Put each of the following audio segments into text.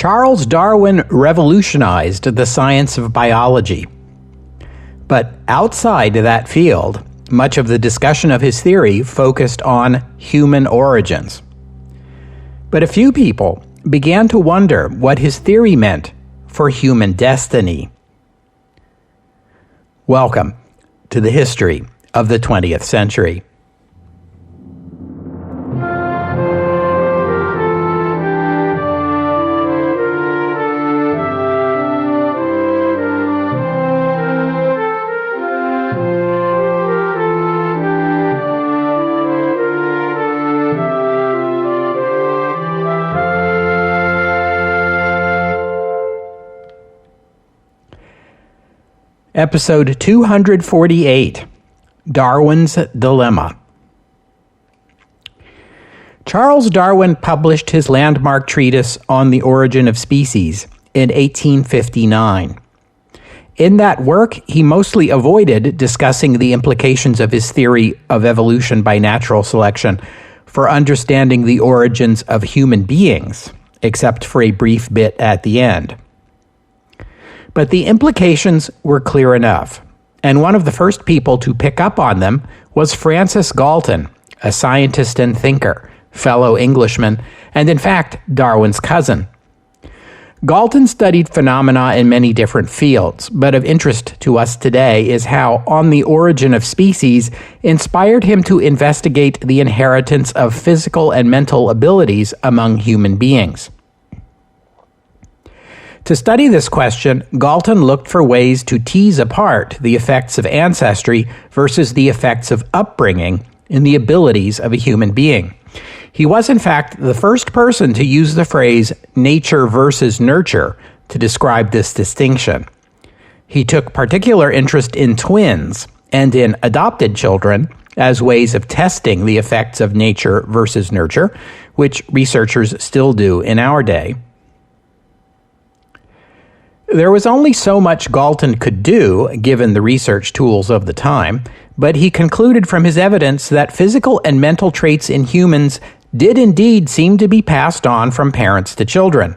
Charles Darwin revolutionized the science of biology. But outside that field, much of the discussion of his theory focused on human origins. But a few people began to wonder what his theory meant for human destiny. Welcome to the history of the 20th century. Episode 248, Darwin's Dilemma. Charles Darwin published his landmark treatise on the origin of species in 1859. In that work, he mostly avoided discussing the implications of his theory of evolution by natural selection for understanding the origins of human beings, except for a brief bit at the end. But the implications were clear enough, and one of the first people to pick up on them was Francis Galton, a scientist and thinker, fellow Englishman, and in fact, Darwin's cousin. Galton studied phenomena in many different fields, but of interest to us today is how On the Origin of Species inspired him to investigate the inheritance of physical and mental abilities among human beings. To study this question, Galton looked for ways to tease apart the effects of ancestry versus the effects of upbringing in the abilities of a human being. He was, in fact, the first person to use the phrase nature versus nurture to describe this distinction. He took particular interest in twins and in adopted children as ways of testing the effects of nature versus nurture, which researchers still do in our day. There was only so much Galton could do, given the research tools of the time, but he concluded from his evidence that physical and mental traits in humans did indeed seem to be passed on from parents to children.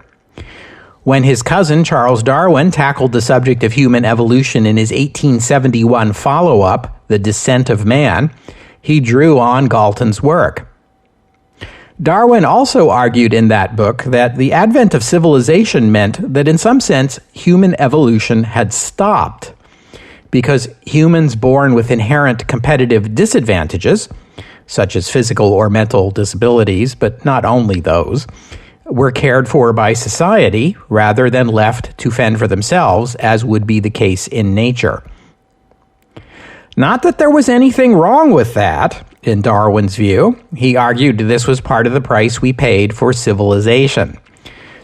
When his cousin Charles Darwin tackled the subject of human evolution in his 1871 follow-up, The Descent of Man, he drew on Galton's work. Darwin also argued in that book that the advent of civilization meant that in some sense human evolution had stopped, because humans born with inherent competitive disadvantages, such as physical or mental disabilities, but not only those, were cared for by society rather than left to fend for themselves, as would be the case in nature. Not that there was anything wrong with that. In Darwin's view, he argued this was part of the price we paid for civilization.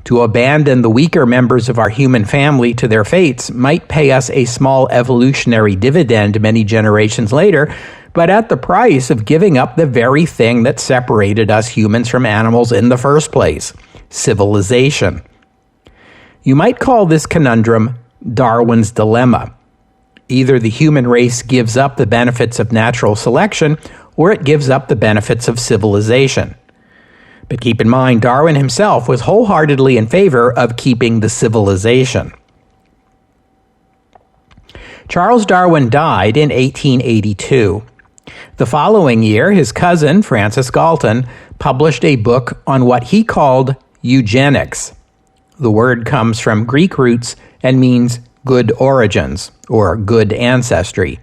To abandon the weaker members of our human family to their fates might pay us a small evolutionary dividend many generations later, but at the price of giving up the very thing that separated us humans from animals in the first place, civilization. You might call this conundrum Darwin's dilemma. Either the human race gives up the benefits of natural selection, or it gives up the benefits of civilization. But keep in mind, Darwin himself was wholeheartedly in favor of keeping the civilization. Charles Darwin died in 1882. The following year, his cousin, Francis Galton, published a book on what he called eugenics. The word comes from Greek roots and means good origins, or good ancestry.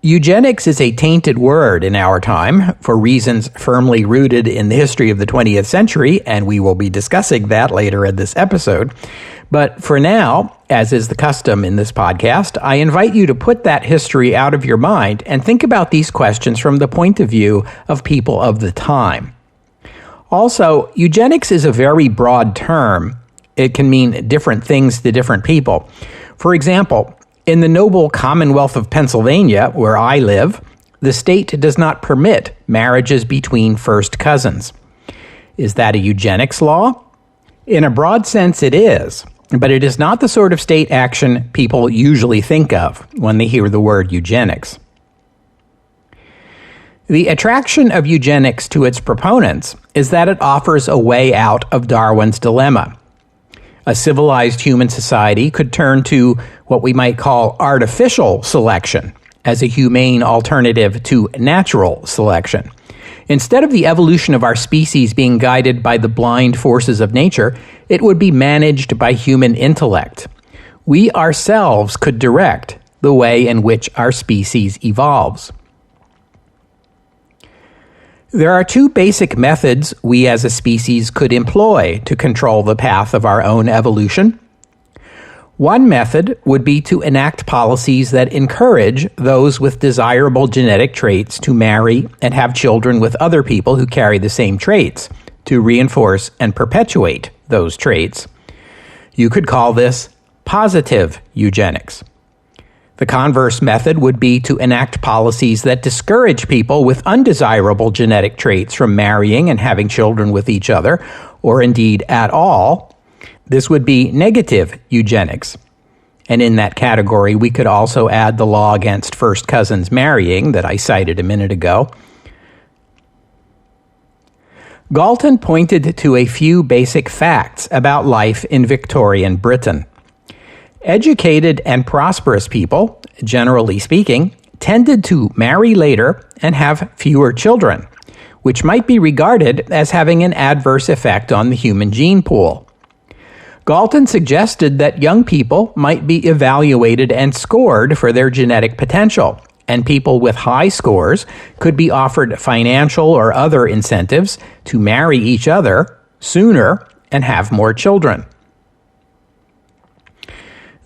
Eugenics is a tainted word in our time for reasons firmly rooted in the history of the 20th century, and we will be discussing that later in this episode. But for now, as is the custom in this podcast, I invite you to put that history out of your mind and think about these questions from the point of view of people of the time. Also, eugenics is a very broad term. It can mean different things to different people. For example, in the noble Commonwealth of Pennsylvania, where I live, the state does not permit marriages between first cousins. Is that a eugenics law? In a broad sense, it is, but it is not the sort of state action people usually think of when they hear the word eugenics. The attraction of eugenics to its proponents is that it offers a way out of Darwin's dilemma. A civilized human society could turn to what we might call artificial selection as a humane alternative to natural selection. Instead of the evolution of our species being guided by the blind forces of nature, it would be managed by human intellect. We ourselves could direct the way in which our species evolves. There are two basic methods we as a species could employ to control the path of our own evolution. One method would be to enact policies that encourage those with desirable genetic traits to marry and have children with other people who carry the same traits, to reinforce and perpetuate those traits. You could call this positive eugenics. The converse method would be to enact policies that discourage people with undesirable genetic traits from marrying and having children with each other, or indeed at all. This would be negative eugenics. And in that category, we could also add the law against first cousins marrying that I cited a minute ago. Galton pointed to a few basic facts about life in Victorian Britain. Educated and prosperous people, generally speaking, tended to marry later and have fewer children, which might be regarded as having an adverse effect on the human gene pool. Galton suggested that young people might be evaluated and scored for their genetic potential, and people with high scores could be offered financial or other incentives to marry each other sooner and have more children.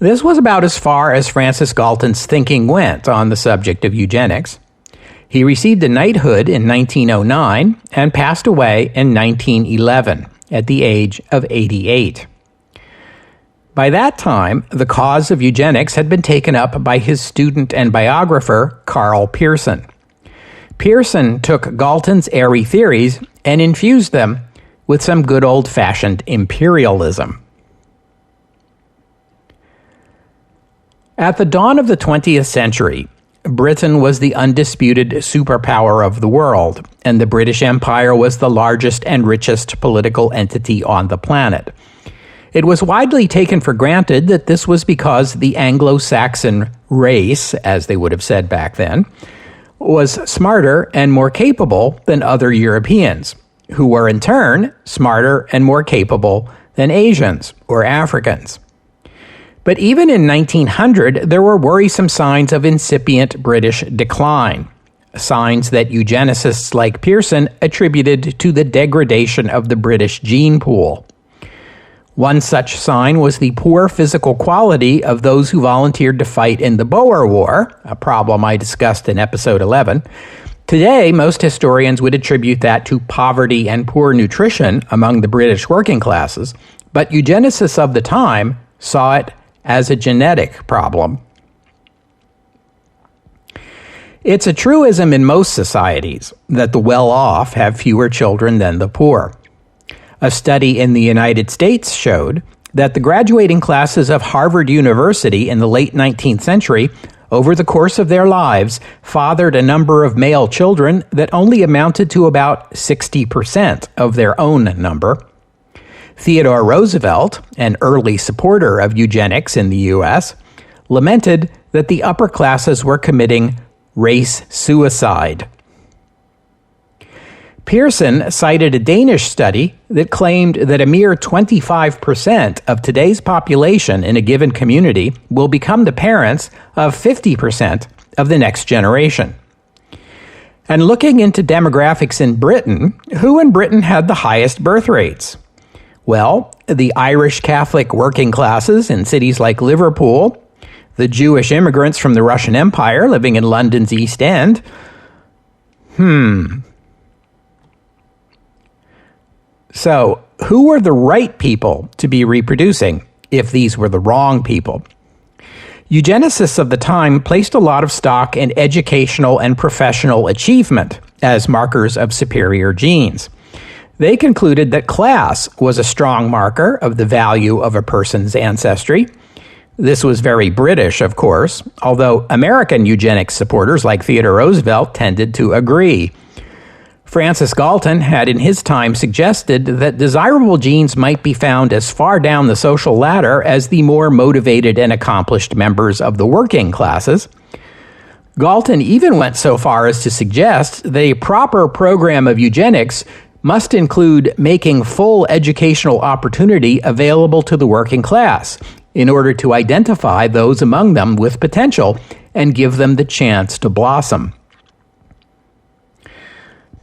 This was about as far as Francis Galton's thinking went on the subject of eugenics. He received a knighthood in 1909 and passed away in 1911 at the age of 88. By that time, the cause of eugenics had been taken up by his student and biographer, Karl Pearson. Pearson took Galton's airy theories and infused them with some good old-fashioned imperialism. At the dawn of the 20th century, Britain was the undisputed superpower of the world, and the British Empire was the largest and richest political entity on the planet. It was widely taken for granted that this was because the Anglo-Saxon race, as they would have said back then, was smarter and more capable than other Europeans, who were in turn smarter and more capable than Asians or Africans. But even in 1900, there were worrisome signs of incipient British decline, signs that eugenicists like Pearson attributed to the degradation of the British gene pool. One such sign was the poor physical quality of those who volunteered to fight in the Boer War, a problem I discussed in episode 11. Today, most historians would attribute that to poverty and poor nutrition among the British working classes, but eugenicists of the time saw it as a genetic problem. It's a truism in most societies that the well-off have fewer children than the poor. A study in the United States showed that the graduating classes of Harvard University in the late 19th century, over the course of their lives, fathered a number of male children that only amounted to about 60% of their own number. Theodore Roosevelt, an early supporter of eugenics in the U.S., lamented that the upper classes were committing race suicide. Pearson cited a Danish study that claimed that a mere 25% of today's population in a given community will become the parents of 50% of the next generation. And looking into demographics in Britain, who in Britain had the highest birth rates? Well, the Irish Catholic working classes in cities like Liverpool, the Jewish immigrants from the Russian Empire living in London's East End. So, who were the right people to be reproducing if these were the wrong people? Eugenicists of the time placed a lot of stock in educational and professional achievement as markers of superior genes. They concluded that class was a strong marker of the value of a person's ancestry. This was very British, of course, although American eugenics supporters like Theodore Roosevelt tended to agree. Francis Galton had in his time suggested that desirable genes might be found as far down the social ladder as the more motivated and accomplished members of the working classes. Galton even went so far as to suggest that a proper program of eugenics must include making full educational opportunity available to the working class in order to identify those among them with potential and give them the chance to blossom.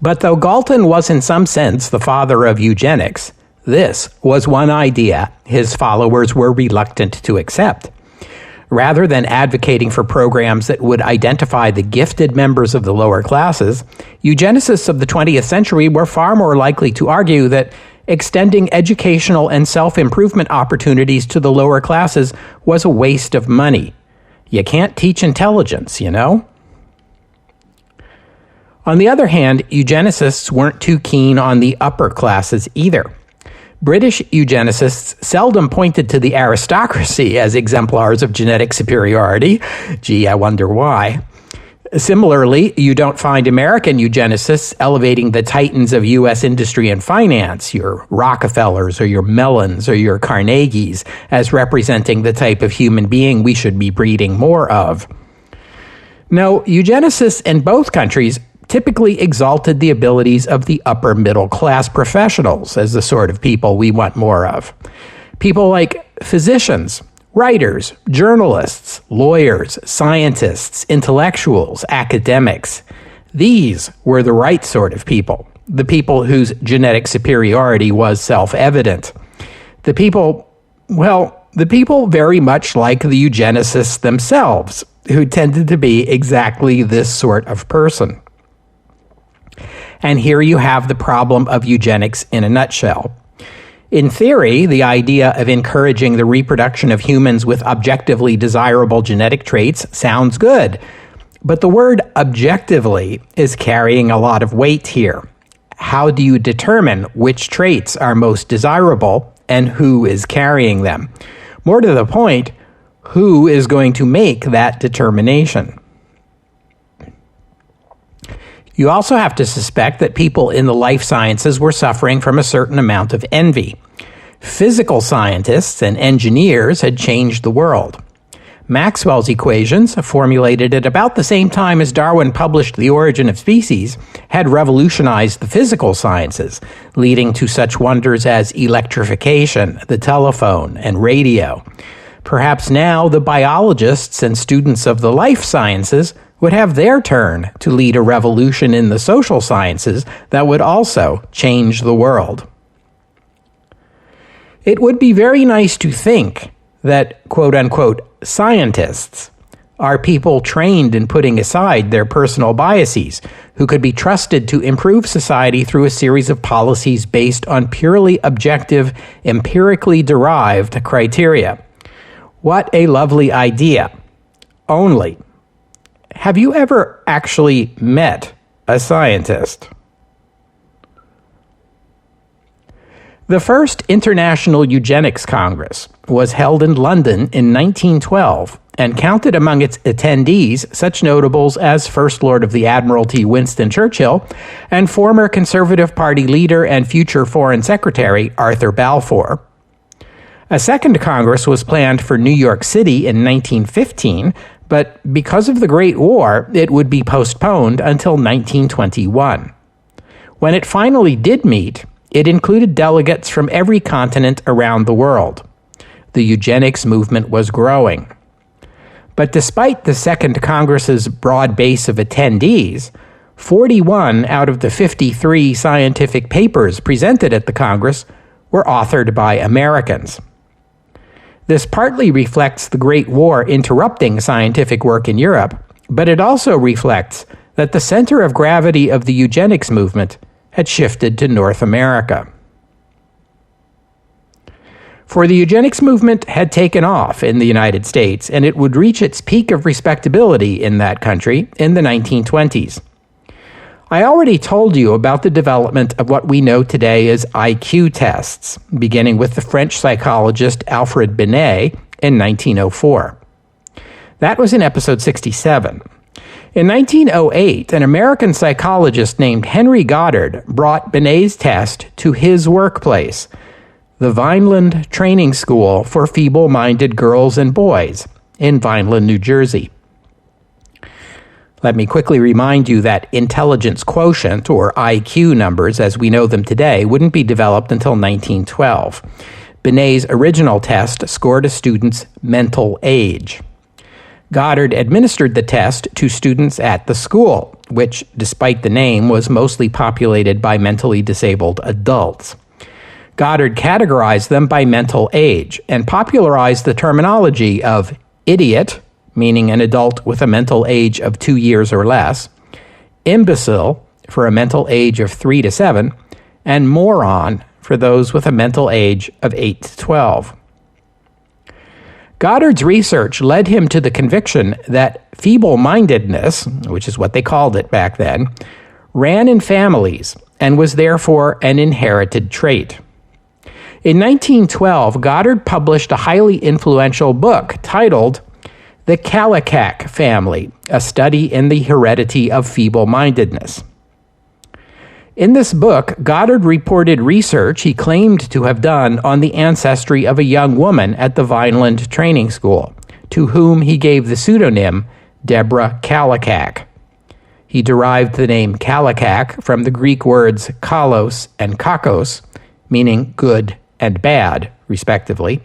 But though Galton was in some sense the father of eugenics, this was one idea his followers were reluctant to accept. Rather than advocating for programs that would identify the gifted members of the lower classes, eugenicists of the 20th century were far more likely to argue that extending educational and self-improvement opportunities to the lower classes was a waste of money. You can't teach intelligence, you know? On the other hand, eugenicists weren't too keen on the upper classes either. British eugenicists seldom pointed to the aristocracy as exemplars of genetic superiority. Gee, I wonder why. Similarly, you don't find American eugenicists elevating the titans of U.S. industry and finance, your Rockefellers or your Mellons or your Carnegies, as representing the type of human being we should be breeding more of. No, eugenicists in both countries typically exalted the abilities of the upper middle class professionals as the sort of people we want more of. People like physicians, writers, journalists, lawyers, scientists, intellectuals, academics. These were the right sort of people, the people whose genetic superiority was self-evident. The people very much like the eugenicists themselves, who tended to be exactly this sort of person. And here you have the problem of eugenics in a nutshell. In theory, the idea of encouraging the reproduction of humans with objectively desirable genetic traits sounds good, but the word objectively is carrying a lot of weight here. How do you determine which traits are most desirable and who is carrying them? More to the point, who is going to make that determination? You also have to suspect that people in the life sciences were suffering from a certain amount of envy. Physical scientists and engineers had changed the world. Maxwell's equations, formulated at about the same time as Darwin published The Origin of Species, had revolutionized the physical sciences, leading to such wonders as electrification, the telephone, and radio. Perhaps now the biologists and students of the life sciences would have their turn to lead a revolution in the social sciences that would also change the world. It would be very nice to think that, quote-unquote, scientists are people trained in putting aside their personal biases, who could be trusted to improve society through a series of policies based on purely objective, empirically derived criteria. What a lovely idea. Only, have you ever actually met a scientist? The first International Eugenics Congress was held in London in 1912 and counted among its attendees such notables as First Lord of the Admiralty Winston Churchill and former Conservative Party leader and future Foreign Secretary Arthur Balfour. A second Congress was planned for New York City in 1915, but because of the Great War, it would be postponed until 1921. When it finally did meet, it included delegates from every continent around the world. The eugenics movement was growing. But despite the Second Congress's broad base of attendees, 41 out of the 53 scientific papers presented at the Congress were authored by Americans. This partly reflects the Great War interrupting scientific work in Europe, but it also reflects that the center of gravity of the eugenics movement had shifted to North America. For the eugenics movement had taken off in the United States, and it would reach its peak of respectability in that country in the 1920s. I already told you about the development of what we know today as IQ tests, beginning with the French psychologist Alfred Binet in 1904. That was in episode 67. In 1908, an American psychologist named Henry Goddard brought Binet's test to his workplace, the Vineland Training School for Feeble-Minded Girls and Boys in Vineland, New Jersey. Let me quickly remind you that intelligence quotient, or IQ numbers as we know them today, wouldn't be developed until 1912. Binet's original test scored a student's mental age. Goddard administered the test to students at the school, which, despite the name, was mostly populated by mentally disabled adults. Goddard categorized them by mental age and popularized the terminology of idiot, meaning an adult with a mental age of 2 years or less, imbecile, for a mental age of 3 to 7, and moron, for those with a mental age of 8 to 12. Goddard's research led him to the conviction that feeble-mindedness, which is what they called it back then, ran in families and was therefore an inherited trait. In 1912, Goddard published a highly influential book titled The Kallikak Family, a study in the heredity of feeble-mindedness. In this book, Goddard reported research he claimed to have done on the ancestry of a young woman at the Vineland Training School, to whom he gave the pseudonym Deborah Kallikak. He derived the name Kallikak from the Greek words kalos and kakos, meaning good and bad, respectively.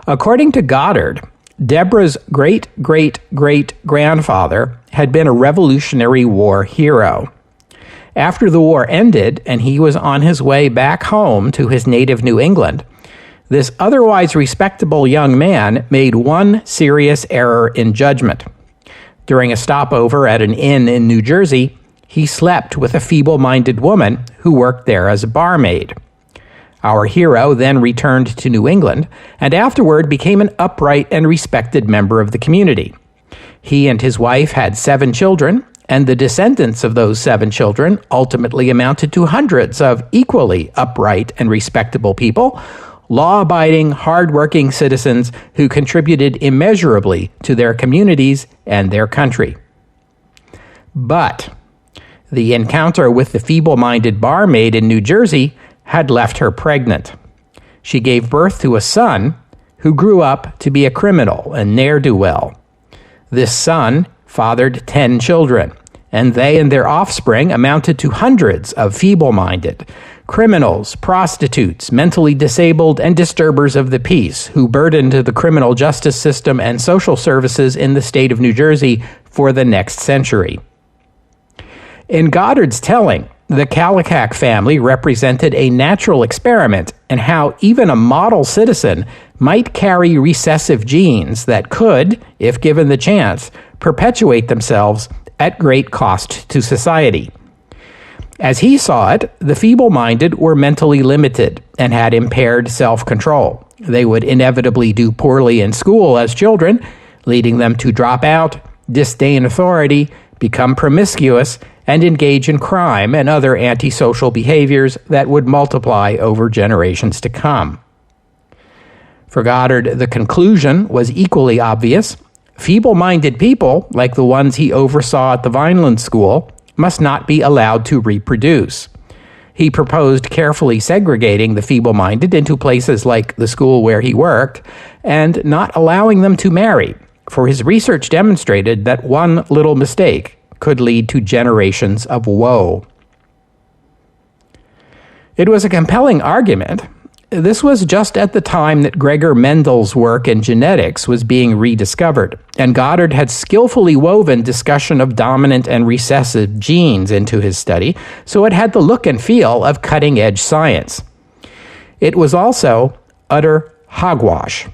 According to Goddard, Deborah's great-great-great-grandfather had been a Revolutionary War hero. After the war ended and he was on his way back home to his native New England, this otherwise respectable young man made one serious error in judgment. During a stopover at an inn in New Jersey, he slept with a feeble-minded woman who worked there as a barmaid. Our hero then returned to New England and afterward became an upright and respected member of the community. He and his wife had 7 children, and the descendants of those 7 children ultimately amounted to hundreds of equally upright and respectable people, law-abiding, hard-working citizens who contributed immeasurably to their communities and their country. But the encounter with the feeble-minded barmaid in New Jersey had left her pregnant. She gave birth to a son who grew up to be a criminal and ne'er-do-well. This son fathered 10 children, and they and their offspring amounted to hundreds of feeble-minded, criminals, prostitutes, mentally disabled, and disturbers of the peace who burdened the criminal justice system and social services in the state of New Jersey for the next century. In Goddard's telling, the Kallikak family represented a natural experiment in how even a model citizen might carry recessive genes that could, if given the chance, perpetuate themselves at great cost to society. As he saw it, the feeble-minded were mentally limited and had impaired self-control. They would inevitably do poorly in school as children, leading them to drop out, disdain authority, become promiscuous, and engage in crime and other antisocial behaviors that would multiply over generations to come. For Goddard, the conclusion was equally obvious. Feeble-minded people, like the ones he oversaw at the Vineland School, must not be allowed to reproduce. He proposed carefully segregating the feeble-minded into places like the school where he worked and not allowing them to marry, for his research demonstrated that one little mistake could lead to generations of woe. It was a compelling argument. This was just at the time that Gregor Mendel's work in genetics was being rediscovered, and Goddard had skillfully woven discussion of dominant and recessive genes into his study, so it had the look and feel of cutting-edge science. It was also utter hogwash.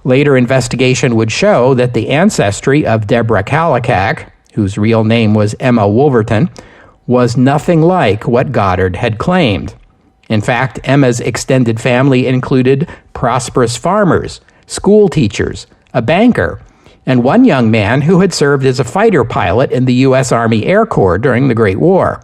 Later investigation would show that the ancestry of Deborah Kallikak, whose real name was Emma Wolverton, was nothing like what Goddard had claimed. In fact, Emma's extended family included prosperous farmers, school teachers, a banker, and one young man who had served as a fighter pilot in the U.S. Army Air Corps during the Great War.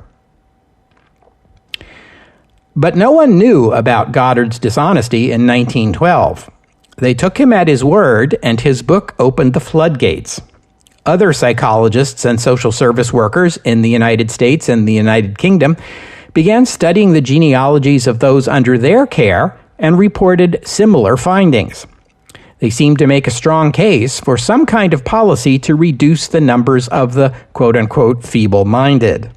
But no one knew about Goddard's dishonesty in 1912. They took him at his word, and his book opened the floodgates. Other psychologists and social service workers in the United States and the United Kingdom began studying the genealogies of those under their care and reported similar findings. They seemed to make a strong case for some kind of policy to reduce the numbers of the quote-unquote feeble-minded.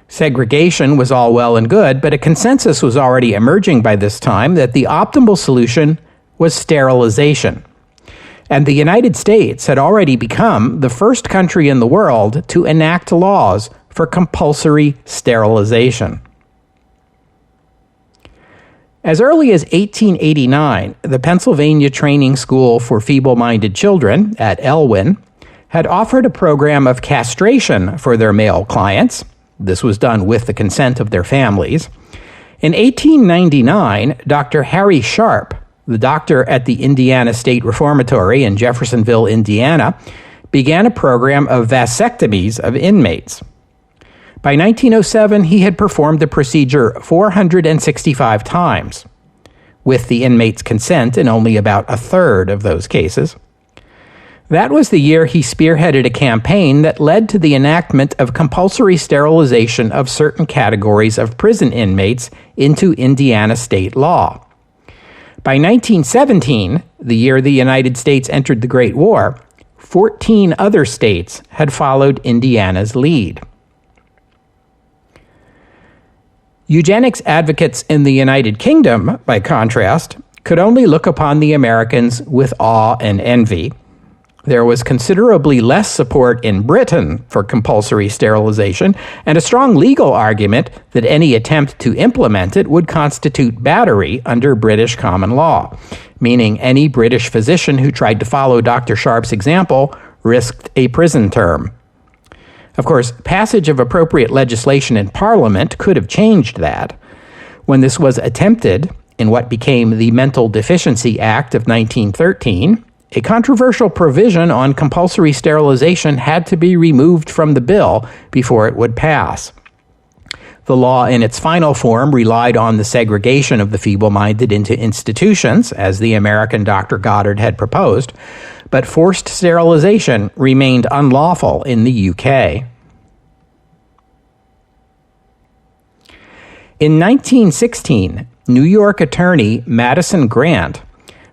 Segregation was all well and good, but a consensus was already emerging by this time that the optimal solution was sterilization. And the United States had already become the first country in the world to enact laws for compulsory sterilization. As early as 1889, the Pennsylvania Training School for Feeble-Minded Children at Elwyn had offered a program of castration for their male clients. This was done with the consent of their families. In 1899, Dr. Harry Sharp, the doctor at the Indiana State Reformatory in Jeffersonville, Indiana, began a program of vasectomies of inmates. By 1907, he had performed the procedure 465 times, with the inmates' consent in only about a third of those cases. That was the year he spearheaded a campaign that led to the enactment of compulsory sterilization of certain categories of prison inmates into Indiana state law. By 1917, the year the United States entered the Great War, 14 other states had followed Indiana's lead. Eugenics advocates in the United Kingdom, by contrast, could only look upon the Americans with awe and envy. There was considerably less support in Britain for compulsory sterilization, and a strong legal argument that any attempt to implement it would constitute battery under British common law, meaning any British physician who tried to follow Dr. Sharp's example risked a prison term. Of course, passage of appropriate legislation in Parliament could have changed that. When this was attempted in what became the Mental Deficiency Act of 1913, a controversial provision on compulsory sterilization had to be removed from the bill before it would pass. The law in its final form relied on the segregation of the feeble-minded into institutions, as the American Dr. Goddard had proposed, but forced sterilization remained unlawful in the UK. In 1916, New York attorney Madison Grant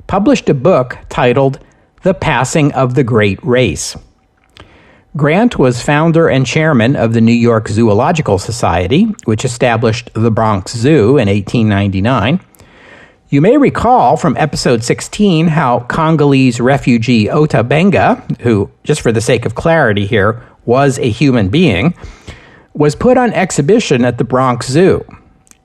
published a book titled The Passing of the Great Race. Grant was founder and chairman of the New York Zoological Society, which established the Bronx Zoo in 1899. You may recall from episode 16 how Congolese refugee Ota Benga, who, just for the sake of clarity here, was a human being, was put on exhibition at the Bronx Zoo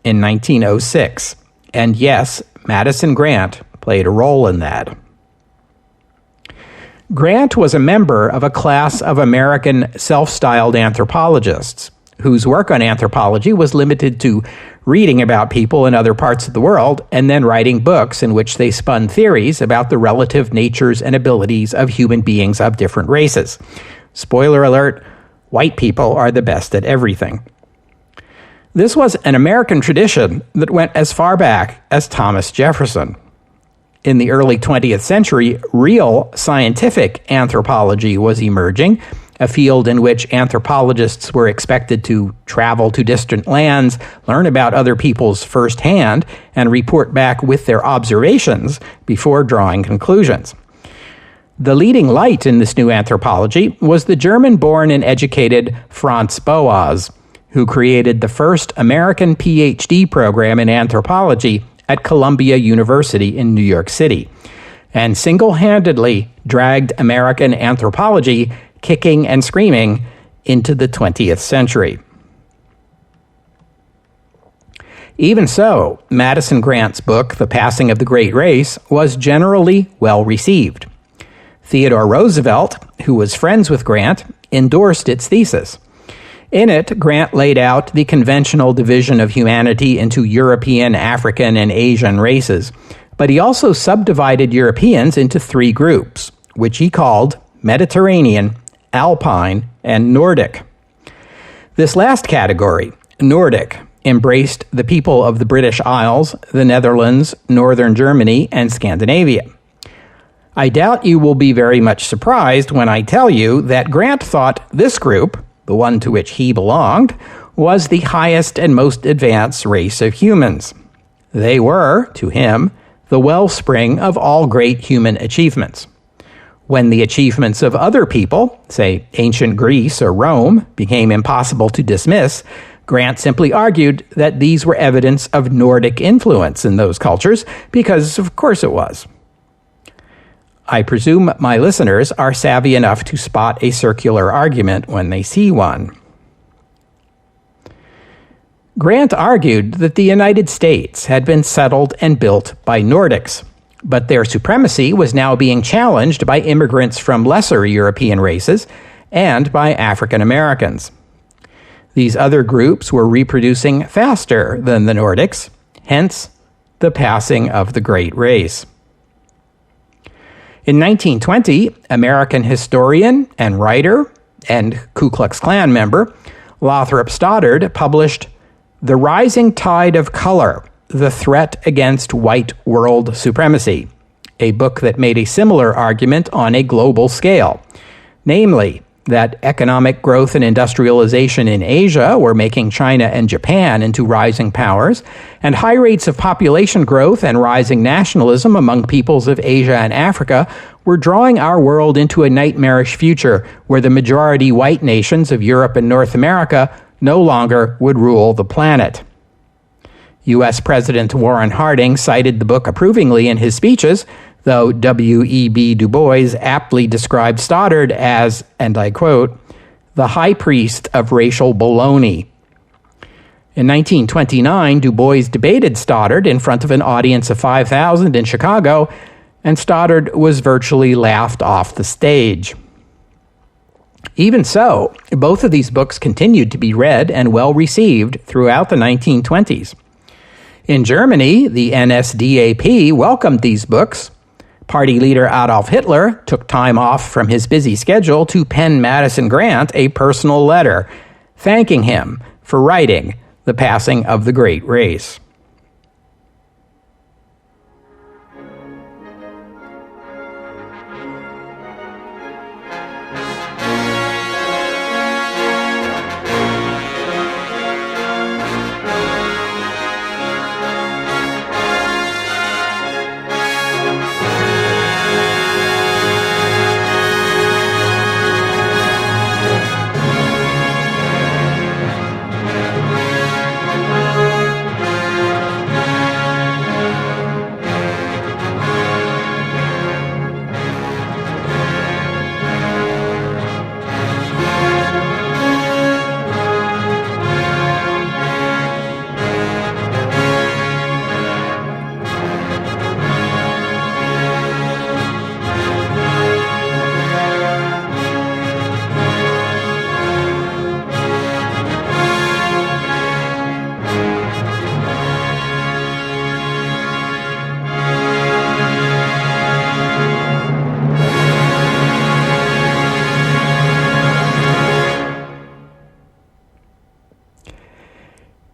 in 1906. And yes, Madison Grant played a role in that. Grant was a member of a class of American self-styled anthropologists whose work on anthropology was limited to reading about people in other parts of the world and then writing books in which they spun theories about the relative natures and abilities of human beings of different races. Spoiler alert, white people are the best at everything. This was an American tradition that went as far back as Thomas Jefferson. In the early 20th century, real scientific anthropology was emerging, a field in which anthropologists were expected to travel to distant lands, learn about other peoples firsthand, and report back with their observations before drawing conclusions. The leading light in this new anthropology was the German-born and educated Franz Boas, who created the first American PhD program in anthropology at Columbia University in New York City, and single-handedly dragged American anthropology kicking and screaming into the 20th century. Even so, Madison Grant's book, The Passing of the Great Race, was generally well received. Theodore Roosevelt, who was friends with Grant, endorsed its thesis. In it, Grant laid out the conventional division of humanity into European, African, and Asian races, but he also subdivided Europeans into three groups, which he called Mediterranean, Alpine, and Nordic. This last category, Nordic, embraced the people of the British Isles, the Netherlands, northern Germany, and Scandinavia. I doubt you will be very much surprised when I tell you that Grant thought this group, the one to which he belonged, was the highest and most advanced race of humans. They were, to him, the wellspring of all great human achievements. When the achievements of other people, say ancient Greece or Rome, became impossible to dismiss, Grant simply argued that these were evidence of Nordic influence in those cultures, because of course it was. I presume my listeners are savvy enough to spot a circular argument when they see one. Grant argued that the United States had been settled and built by Nordics, but their supremacy was now being challenged by immigrants from lesser European races and by African Americans. These other groups were reproducing faster than the Nordics, hence the passing of the Great Race. In 1920, American historian and writer and Ku Klux Klan member Lothrop Stoddard published The Rising Tide of Color, The Threat Against White World Supremacy, a book that made a similar argument on a global scale, namely that economic growth and industrialization in Asia were making China and Japan into rising powers, and high rates of population growth and rising nationalism among peoples of Asia and Africa were drawing our world into a nightmarish future where the majority white nations of Europe and North America no longer would rule the planet. U.S. President Warren Harding cited the book approvingly in his speeches, though W.E.B. Du Bois aptly described Stoddard as, and I quote, the high priest of racial baloney. In 1929, Du Bois debated Stoddard in front of an audience of 5,000 in Chicago, and Stoddard was virtually laughed off the stage. Even so, both of these books continued to be read and well received throughout the 1920s. In Germany, the NSDAP welcomed these books. Party leader Adolf Hitler took time off from his busy schedule to pen Madison Grant a personal letter, thanking him for writing The Passing of the Great Race.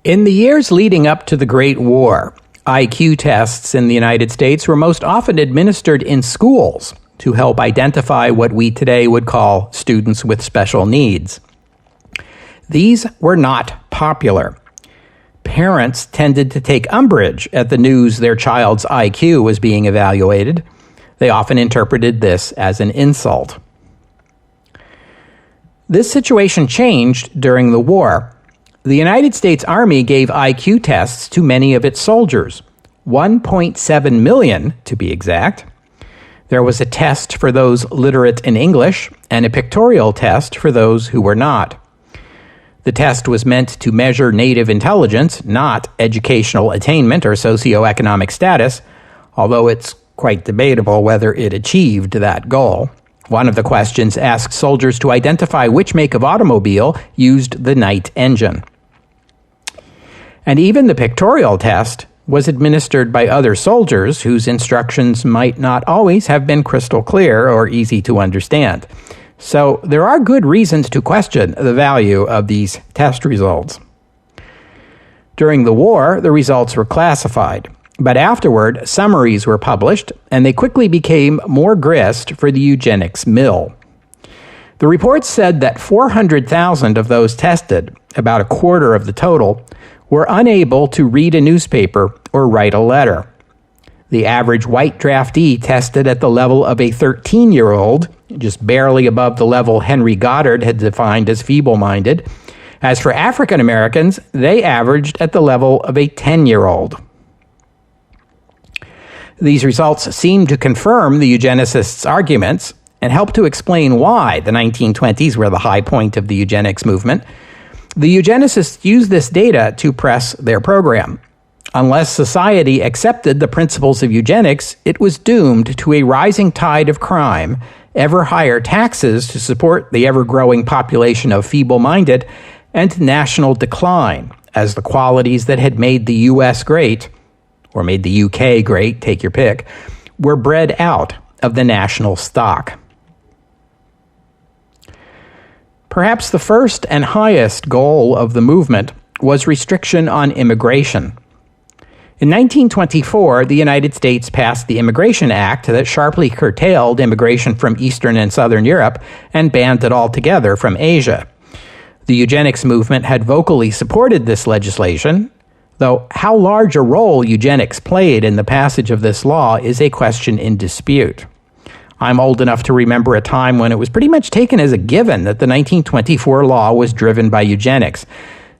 In the years leading up to the Great War, IQ tests in the United States were most often administered in schools to help identify what we today would call students with special needs. These were not popular. Parents tended to take umbrage at the news their child's IQ was being evaluated. They often interpreted this as an insult. This situation changed during the war. The United States Army gave IQ tests to many of its soldiers, 1.7 million to be exact. There was a test for those literate in English and a pictorial test for those who were not. The test was meant to measure native intelligence, not educational attainment or socioeconomic status, although it's quite debatable whether it achieved that goal. One of the questions asked soldiers to identify which make of automobile used the Knight engine. And even the pictorial test was administered by other soldiers whose instructions might not always have been crystal clear or easy to understand. So there are good reasons to question the value of these test results. During the war, the results were classified. But afterward, summaries were published, and they quickly became more grist for the eugenics mill. The reports said that 400,000 of those tested, about a quarter of the total, were unable to read a newspaper or write a letter. The average white draftee tested at the level of a 13-year-old, just barely above the level Henry Goddard had defined as feeble-minded. As for African Americans, they averaged at the level of a 10-year-old. These results seem to confirm the eugenicists' arguments and help to explain why the 1920s were the high point of the eugenics movement. The eugenicists used this data to press their program. Unless society accepted the principles of eugenics, it was doomed to a rising tide of crime, ever higher taxes to support the ever-growing population of feeble-minded, and national decline, as the qualities that had made the U.S. great, or made the UK great, take your pick, were bred out of the national stock. Perhaps the first and highest goal of the movement was restriction on immigration. In 1924, the United States passed the Immigration Act that sharply curtailed immigration from Eastern and Southern Europe and banned it altogether from Asia. The eugenics movement had vocally supported this legislation, though how large a role eugenics played in the passage of this law is a question in dispute. I'm old enough to remember a time when it was pretty much taken as a given that the 1924 law was driven by eugenics,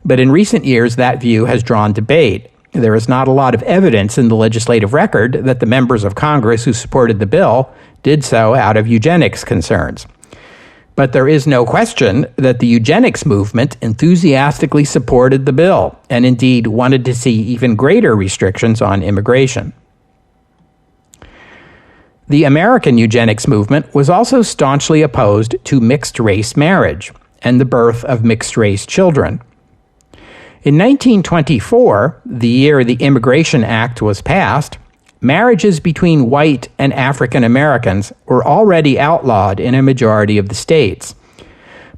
but in recent years that view has drawn debate. There is not a lot of evidence in the legislative record that the members of Congress who supported the bill did so out of eugenics concerns. But there is no question that the eugenics movement enthusiastically supported the bill and indeed wanted to see even greater restrictions on immigration. The American eugenics movement was also staunchly opposed to mixed-race marriage and the birth of mixed-race children. In 1924, the year the Immigration Act was passed, marriages between white and African Americans were already outlawed in a majority of the states.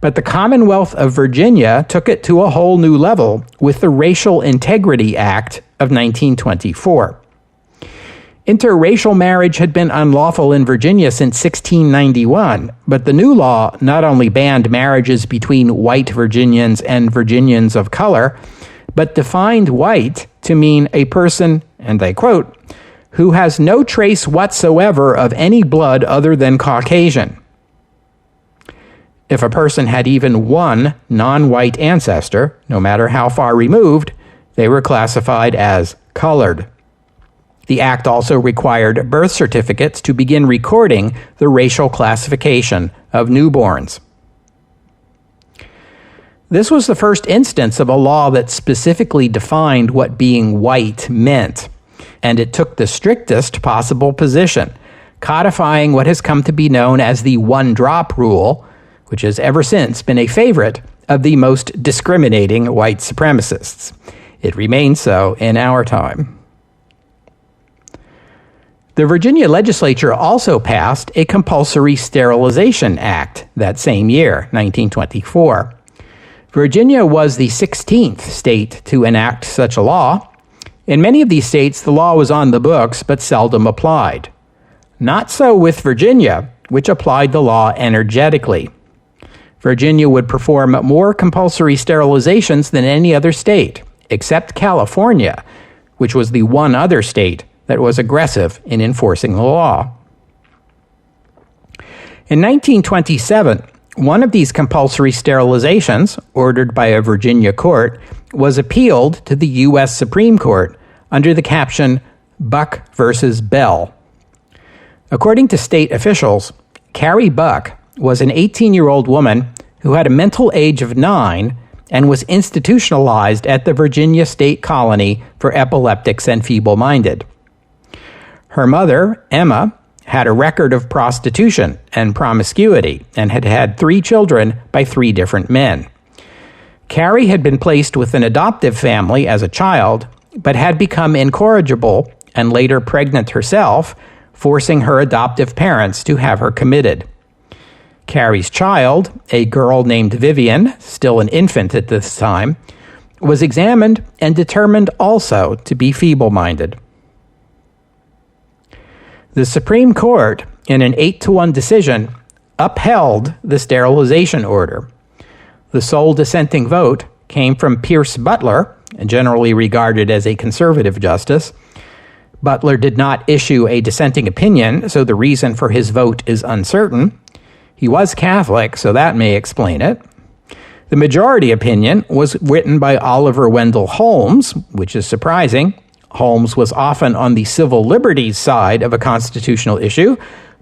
But the Commonwealth of Virginia took it to a whole new level with the Racial Integrity Act of 1924. Interracial marriage had been unlawful in Virginia since 1691, but the new law not only banned marriages between white Virginians and Virginians of color, but defined white to mean a person, and I quote, who has no trace whatsoever of any blood other than Caucasian. If a person had even one non-white ancestor, no matter how far removed, they were classified as colored. The act also required birth certificates to begin recording the racial classification of newborns. This was the first instance of a law that specifically defined what being white meant, and it took the strictest possible position, codifying what has come to be known as the one-drop rule, which has ever since been a favorite of the most discriminating white supremacists. It remains so in our time. The Virginia legislature also passed a compulsory sterilization act that same year, 1924. Virginia was the 16th state to enact such a law. In many of these states, the law was on the books but seldom applied. Not so with Virginia, which applied the law energetically. Virginia would perform more compulsory sterilizations than any other state, except California, which was the one other state that was aggressive in enforcing the law. In 1927, one of these compulsory sterilizations, ordered by a Virginia court, was appealed to the U.S. Supreme Court under the caption, Buck versus Bell. According to state officials, Carrie Buck was an 18-year-old woman who had a mental age of 9 and was institutionalized at the Virginia State Colony for Epileptics and Feeble-Minded. Her mother, Emma, had a record of prostitution and promiscuity and had had 3 children by 3 different men. Carrie had been placed with an adoptive family as a child, but had become incorrigible and later pregnant herself, forcing her adoptive parents to have her committed. Carrie's child, a girl named Vivian, still an infant at this time, was examined and determined also to be feeble-minded. The Supreme Court, in an 8-1 decision, upheld the sterilization order. The sole dissenting vote came from Pierce Butler, generally regarded as a conservative justice. Butler did not issue a dissenting opinion, so the reason for his vote is uncertain. He was Catholic, so that may explain it. The majority opinion was written by Oliver Wendell Holmes, which is surprising. Holmes was often on the civil liberties side of a constitutional issue,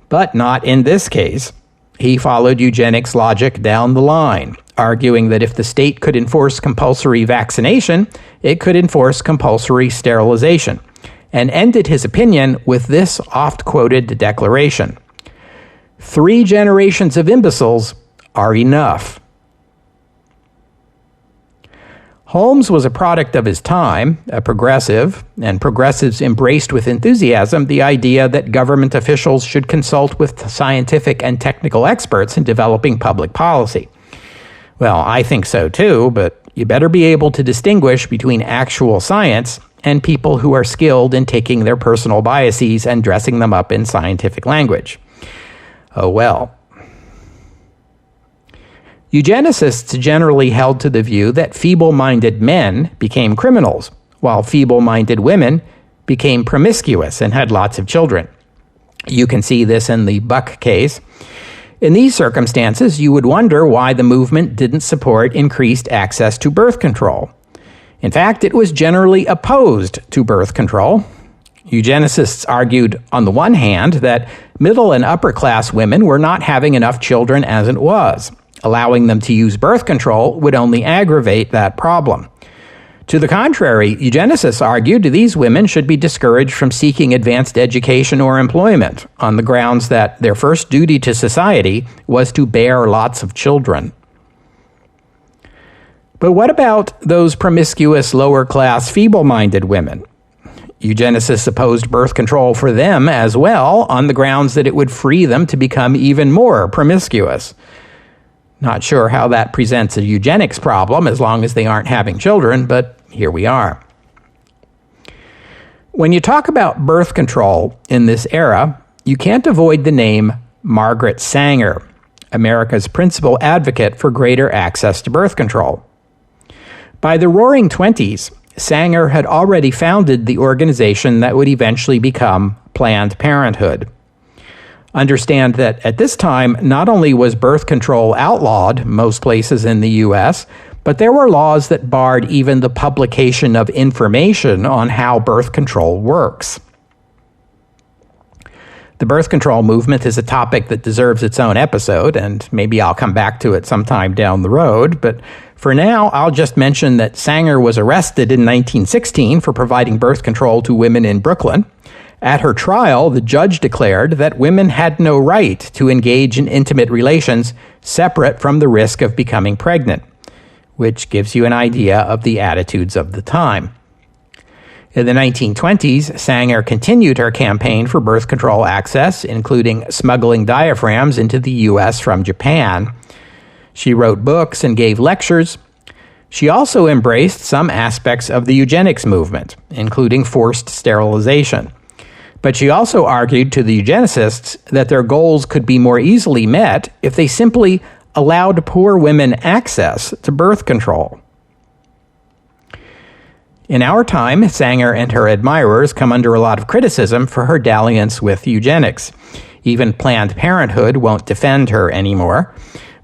but not in this case. He followed eugenics logic down the line, arguing that if the state could enforce compulsory vaccination, it could enforce compulsory sterilization, and ended his opinion with this oft-quoted declaration: 3 generations of imbeciles are enough. Holmes was a product of his time, a progressive, and progressives embraced with enthusiasm the idea that government officials should consult with scientific and technical experts in developing public policy. Well, I think so too, but you better be able to distinguish between actual science and people who are skilled in taking their personal biases and dressing them up in scientific language. Oh well. Eugenicists generally held to the view that feeble-minded men became criminals, while feeble-minded women became promiscuous and had lots of children. You can see this in the Buck case. In these circumstances, you would wonder why the movement didn't support increased access to birth control. In fact, it was generally opposed to birth control. Eugenicists argued, on the one hand, that middle and upper-class women were not having enough children as it was. Allowing them to use birth control would only aggravate that problem. To the contrary, eugenicists argued these women should be discouraged from seeking advanced education or employment on the grounds that their first duty to society was to bear lots of children. But what about those promiscuous, lower-class, feeble-minded women? Eugenicists opposed birth control for them as well on the grounds that it would free them to become even more promiscuous. Not sure how that presents a eugenics problem as long as they aren't having children, but here we are. When you talk about birth control in this era, you can't avoid the name Margaret Sanger, America's principal advocate for greater access to birth control. By the Roaring Twenties, Sanger had already founded the organization that would eventually become Planned Parenthood. Understand that at this time, not only was birth control outlawed most places in the U.S., but there were laws that barred even the publication of information on how birth control works. The birth control movement is a topic that deserves its own episode, and maybe I'll come back to it sometime down the road, but for now, I'll just mention that Sanger was arrested in 1916 for providing birth control to women in Brooklyn. At her trial, the judge declared that women had no right to engage in intimate relations separate from the risk of becoming pregnant, which gives you an idea of the attitudes of the time. In the 1920s, Sanger continued her campaign for birth control access, including smuggling diaphragms into the U.S. from Japan. She wrote books and gave lectures. She also embraced some aspects of the eugenics movement, including forced sterilization. But she also argued to the eugenicists that their goals could be more easily met if they simply allowed poor women access to birth control. In our time, Sanger and her admirers come under a lot of criticism for her dalliance with eugenics. Even Planned Parenthood won't defend her anymore.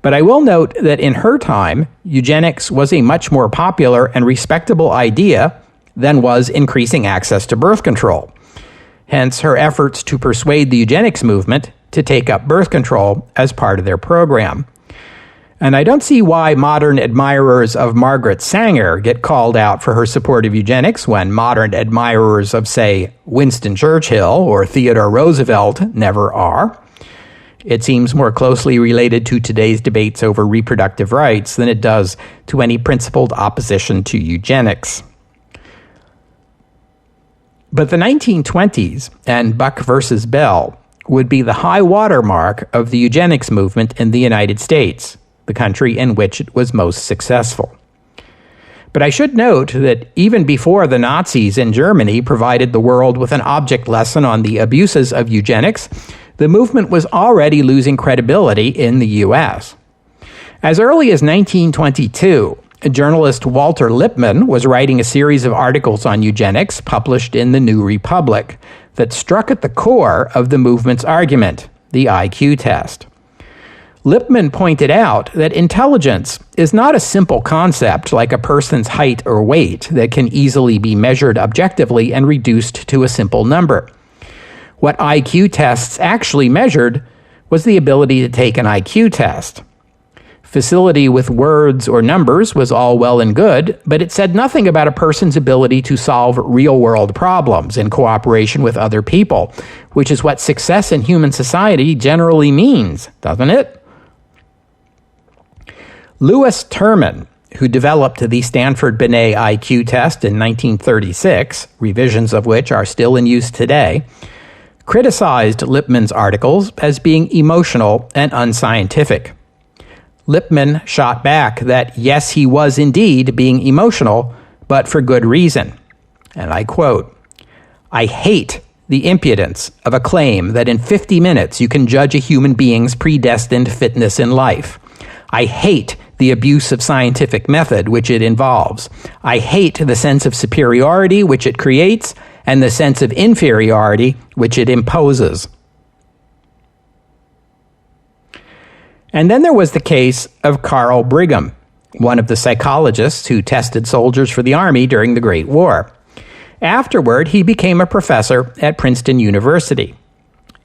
But I will note that in her time, eugenics was a much more popular and respectable idea than was increasing access to birth control. Hence her efforts to persuade the eugenics movement to take up birth control as part of their program. And I don't see why modern admirers of Margaret Sanger get called out for her support of eugenics when modern admirers of, say, Winston Churchill or Theodore Roosevelt never are. It seems more closely related to today's debates over reproductive rights than it does to any principled opposition to eugenics. But the 1920s and Buck versus Bell would be the high water mark of the eugenics movement in the United States, the country in which it was most successful. But I should note that even before the Nazis in Germany provided the world with an object lesson on the abuses of eugenics, the movement was already losing credibility in the U.S. As early as 1922, journalist Walter Lippmann was writing a series of articles on eugenics published in the New Republic that struck at the core of the movement's argument, the IQ test. Lippmann pointed out that intelligence is not a simple concept like a person's height or weight that can easily be measured objectively and reduced to a simple number. What IQ tests actually measured was the ability to take an IQ test. Facility with words or numbers was all well and good, but it said nothing about a person's ability to solve real-world problems in cooperation with other people, which is what success in human society generally means, doesn't it? Louis Terman, who developed the Stanford-Binet IQ test in 1936, revisions of which are still in use today, criticized Lippmann's articles as being emotional and unscientific. Lippmann shot back that, yes, he was indeed being emotional, but for good reason. And I quote, "I hate the impudence of a claim that in 50 minutes you can judge a human being's predestined fitness in life. I hate the abuse of scientific method which it involves. I hate the sense of superiority which it creates and the sense of inferiority which it imposes." And then there was the case of Carl Brigham, one of the psychologists who tested soldiers for the Army during the Great War. Afterward, he became a professor at Princeton University.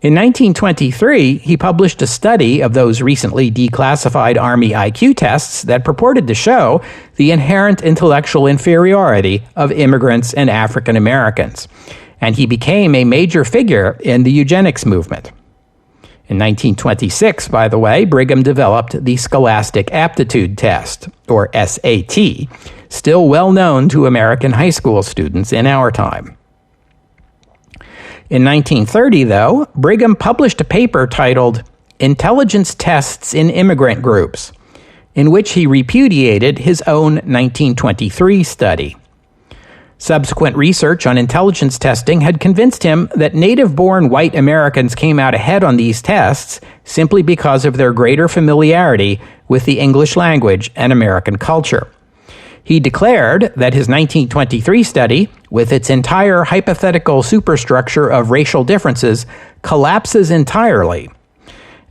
In 1923, he published a study of those recently declassified Army IQ tests that purported to show the inherent intellectual inferiority of immigrants and African Americans, and he became a major figure in the eugenics movement. In 1926, by the way, Brigham developed the Scholastic Aptitude Test, or SAT, still well known to American high school students in our time. In 1930, though, Brigham published a paper titled Intelligence Tests in Immigrant Groups, in which he repudiated his own 1923 study. Subsequent research on intelligence testing had convinced him that native-born white Americans came out ahead on these tests simply because of their greater familiarity with the English language and American culture. He declared that his 1923 study, with its entire hypothetical superstructure of racial differences, collapses entirely,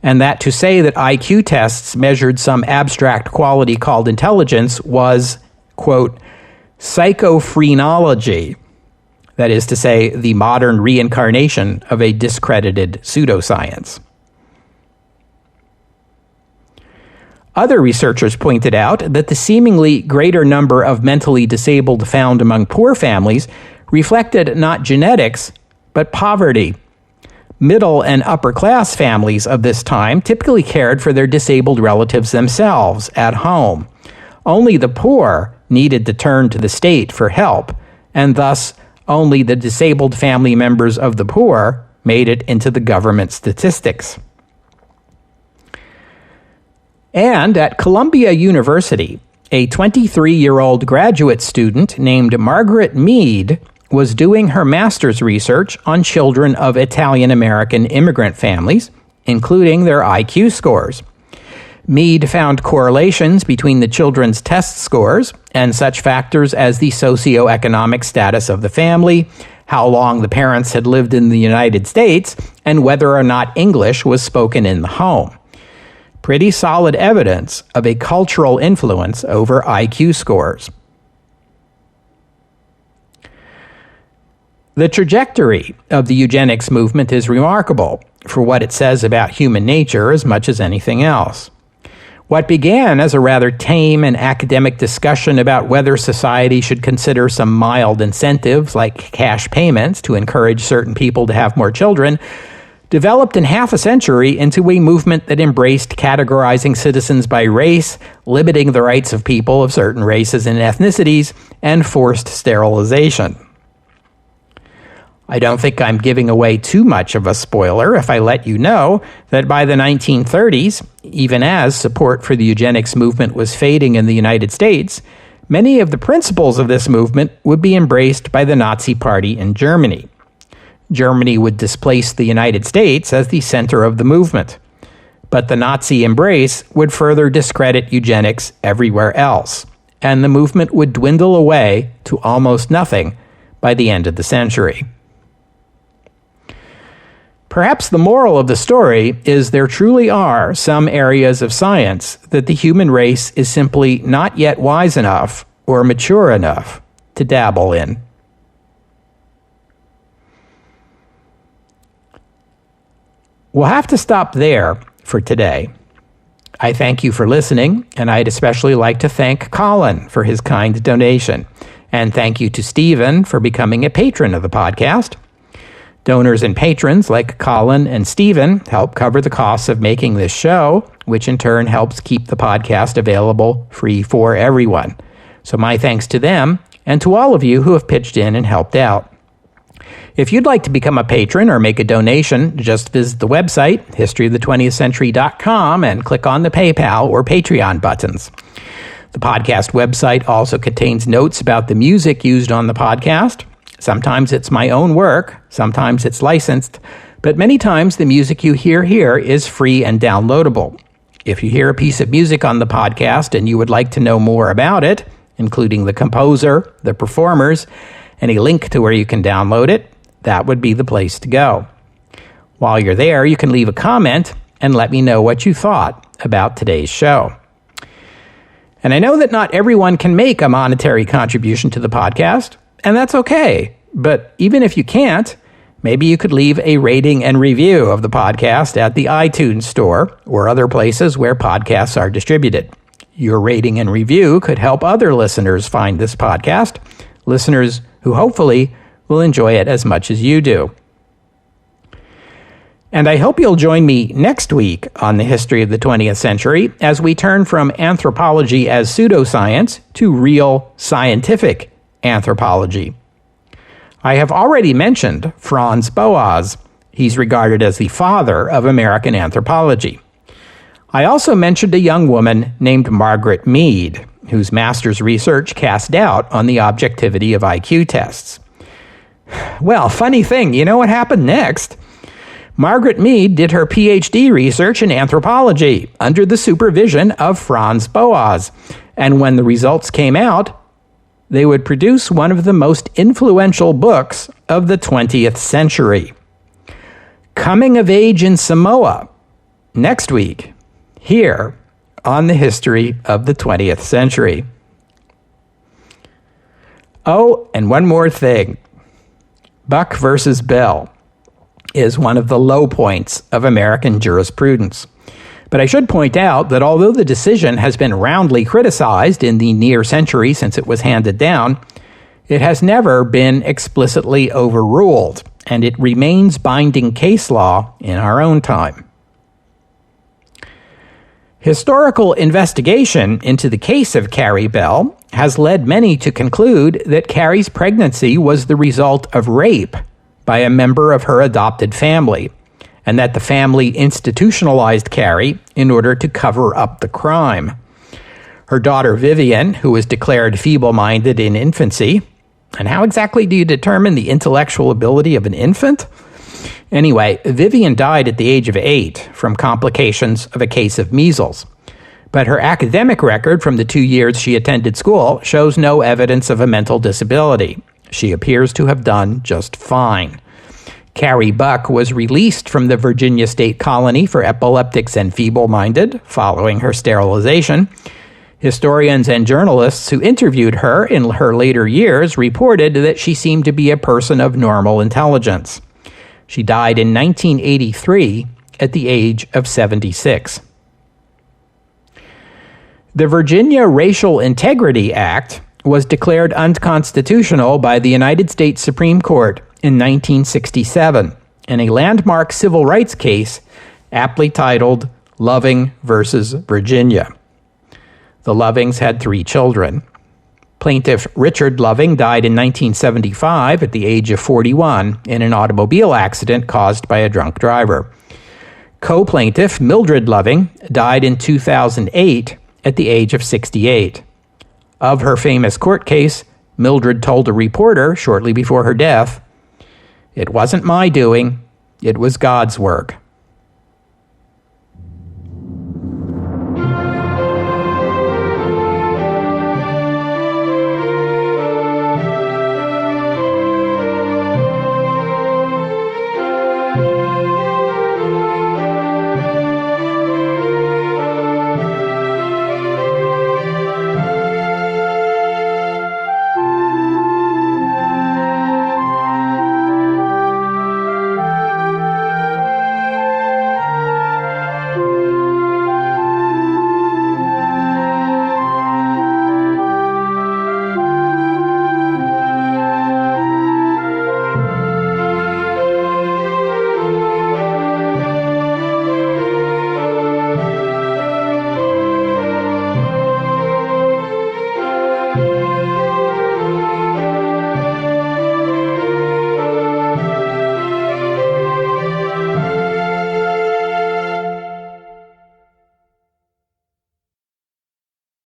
and that to say that IQ tests measured some abstract quality called intelligence was, quote, psychophrenology, that is to say, the modern reincarnation of a discredited pseudoscience. Other researchers pointed out that the seemingly greater number of mentally disabled found among poor families reflected not genetics, but poverty. Middle and upper-class families of this time typically cared for their disabled relatives themselves at home. Only the poor needed to turn to the state for help, and thus only the disabled family members of the poor made it into the government statistics. And at Columbia University, a 23-year-old graduate student named Margaret Mead was doing her master's research on children of Italian-American immigrant families, including their IQ scores. Mead found correlations between the children's test scores and such factors as the socioeconomic status of the family, how long the parents had lived in the United States, and whether or not English was spoken in the home. Pretty solid evidence of a cultural influence over IQ scores. The trajectory of the eugenics movement is remarkable for what it says about human nature as much as anything else. What began as a rather tame and academic discussion about whether society should consider some mild incentives like cash payments to encourage certain people to have more children developed in half a century into a movement that embraced categorizing citizens by race, limiting the rights of people of certain races and ethnicities, and forced sterilization. I don't think I'm giving away too much of a spoiler if I let you know that by the 1930s, even as support for the eugenics movement was fading in the United States, many of the principles of this movement would be embraced by the Nazi Party in Germany. Germany would displace the United States as the center of the movement, but the Nazi embrace would further discredit eugenics everywhere else, and the movement would dwindle away to almost nothing by the end of the century. Perhaps the moral of the story is there truly are some areas of science that the human race is simply not yet wise enough or mature enough to dabble in. We'll have to stop there for today. I thank you for listening, and I'd especially like to thank Colin for his kind donation. And thank you to Stephen for becoming a patron of the podcast. Donors and patrons like Colin and Stephen help cover the costs of making this show, which in turn helps keep the podcast available free for everyone. So my thanks to them and to all of you who have pitched in and helped out. If you'd like to become a patron or make a donation, just visit the website, historyofthe20thcentury.com, and click on the PayPal or Patreon buttons. The podcast website also contains notes about the music used on the podcast. Sometimes it's my own work, sometimes it's licensed, but many times the music you hear here is free and downloadable. If you hear a piece of music on the podcast and you would like to know more about it, including the composer, the performers, and a link to where you can download it, that would be the place to go. While you're there, you can leave a comment and let me know what you thought about today's show. And I know that not everyone can make a monetary contribution to the podcast, and that's okay. But even if you can't, maybe you could leave a rating and review of the podcast at the iTunes store or other places where podcasts are distributed. Your rating and review could help other listeners find this podcast, listeners who hopefully will enjoy it as much as you do. And I hope you'll join me next week on the history of the 20th century as we turn from anthropology as pseudoscience to real scientific anthropology. I have already mentioned Franz Boas. He's regarded as the father of American anthropology. I also mentioned a young woman named Margaret Mead, whose master's research cast doubt on the objectivity of IQ tests. Well, funny thing, you know what happened next? Margaret Mead did her PhD research in anthropology under the supervision of Franz Boas, and when the results came out, they would produce one of the most influential books of the 20th century. Coming of Age in Samoa, next week, here on the history of the 20th century. Oh, and one more thing. Buck versus Bell is one of the low points of American jurisprudence. But I should point out that although the decision has been roundly criticized in the near century since it was handed down, it has never been explicitly overruled, and it remains binding case law in our own time. Historical investigation into the case of Carrie Bell has led many to conclude that Carrie's pregnancy was the result of rape by a member of her adopted family, and that the family institutionalized Carrie in order to cover up the crime. Her daughter Vivian, who was declared feeble-minded in infancy, and how exactly do you determine the intellectual ability of an infant? Anyway, Vivian died at the age of 8 from complications of a case of measles. But her academic record from the 2 years she attended school shows no evidence of a mental disability. She appears to have done just fine. Carrie Buck was released from the Virginia State Colony for Epileptics and Feeble-Minded following her sterilization. Historians and journalists who interviewed her in her later years reported that she seemed to be a person of normal intelligence. She died in 1983 at the age of 76. The Virginia Racial Integrity Act was declared unconstitutional by the United States Supreme Court in 1967 in a landmark civil rights case aptly titled Loving versus Virginia. The Lovings had 3 children. Plaintiff Richard Loving died in 1975 at the age of 41 in an automobile accident caused by a drunk driver. Co-plaintiff Mildred Loving died in 2008 at the age of 68. Of her famous court case, Mildred told a reporter shortly before her death, "It wasn't my doing, it was God's work."